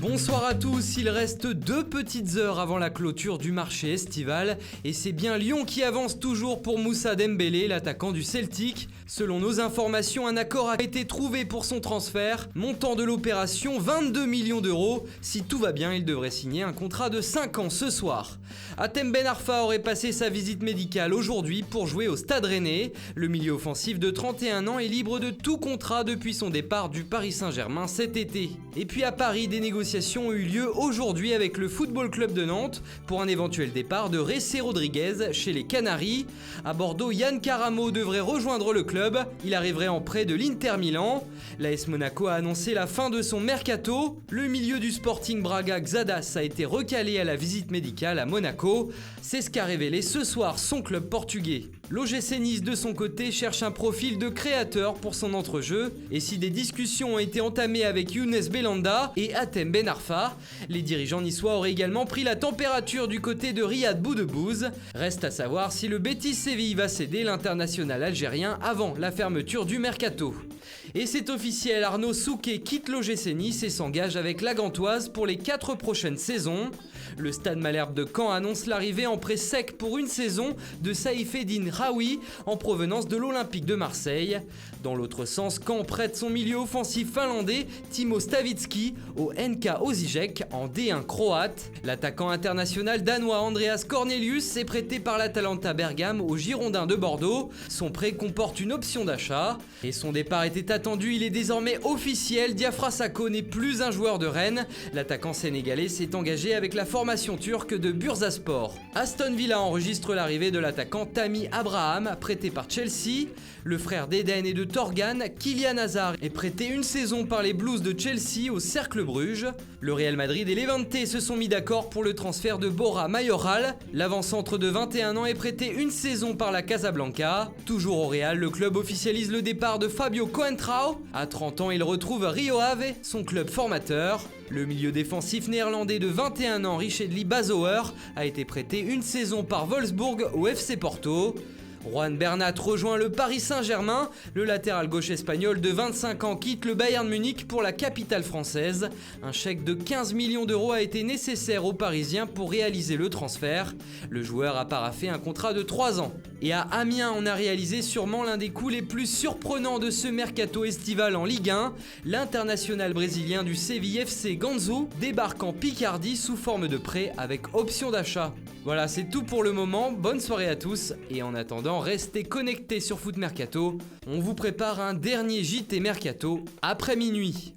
Bonsoir à tous, il reste 2 petites heures avant la clôture du marché estival et c'est bien Lyon qui avance toujours pour Moussa Dembélé, l'attaquant du Celtic. Selon nos informations, un accord a été trouvé pour son transfert, montant de l'opération 22 millions d'euros. Si tout va bien, il devrait signer un contrat de 5 ans ce soir. Hatem Ben Arfa aurait passé sa visite médicale aujourd'hui pour jouer au Stade Rennais. Le milieu offensif de 31 ans est libre de tout contrat depuis son départ du Paris Saint-Germain cet été. Et puis à Paris, des négociations ont eu lieu aujourd'hui avec le Football Club de Nantes pour un éventuel départ de Jessé Rodriguez chez les Canaries. À Bordeaux, Yann Karamo devrait rejoindre le club. Il arriverait en prêt de l'Inter Milan. L'AS Monaco a annoncé la fin de son mercato. Le milieu du Sporting Braga, Xadas, a été recalé à la visite médicale à Monaco. C'est ce qu'a révélé ce soir son club portugais. L'OGC Nice de son côté cherche un profil de créateur pour son entrejeu. Et si des discussions ont été entamées avec Younes Belhanda et Hatem Ben Arfa, les dirigeants niçois auraient également pris la température du côté de Riyad Boudebouz. Reste à savoir si le Betis Séville va céder l'international algérien avant la fermeture du mercato. Et c'est officiel, Arnaud Souquet quitte l'OGC Nice et s'engage avec la Gantoise pour les 4 prochaines saisons. Le Stade Malherbe de Caen annonce l'arrivée en prêt sec pour une saison de Saïfeddine Raoui en provenance de l'Olympique de Marseille. Dans l'autre sens, Caen prête son milieu offensif finlandais Timo Stavicki au NK Osijek en D1 croate. L'attaquant international danois Andreas Cornelius est prêté par l'Atalanta Bergame aux Girondins de Bordeaux. Son prêt comporte une option d'achat et son départ était attendu, il est désormais officiel, Diafra Sakho n'est plus un joueur de Rennes. L'attaquant sénégalais s'est engagé avec la formation turque de Bursaspor. Aston Villa enregistre l'arrivée de l'attaquant Tammy Abraham, prêté par Chelsea. Le frère d'Eden et de Torgan, Kylian Hazard, est prêté une saison par les Blues de Chelsea au Cercle Bruges. Le Real Madrid et Levante se sont mis d'accord pour le transfert de Borja Mayoral. L'avant-centre de 21 ans est prêté une saison par la Casablanca. Toujours au Real, le club officialise le départ de Fabio Coentrao. À 30 ans, il retrouve Rio Ave, son club formateur. Le milieu défensif néerlandais de 21 ans, Richedly Bazouer, a été prêté une saison par Wolfsburg au FC Porto. Juan Bernat rejoint le Paris Saint-Germain. Le latéral gauche espagnol de 25 ans quitte le Bayern Munich pour la capitale française. Un chèque de 15 millions d'euros a été nécessaire aux Parisiens pour réaliser le transfert. Le joueur a paraphé un contrat de 3 ans. Et à Amiens, on a réalisé sûrement l'un des coups les plus surprenants de ce mercato estival en Ligue 1. L'international brésilien du Séville FC Ganzo débarque en Picardie sous forme de prêt avec option d'achat. Voilà, c'est tout pour le moment. Bonne soirée à tous et en attendant, restez connectés sur Foot Mercato. On vous prépare un dernier JT Mercato après minuit.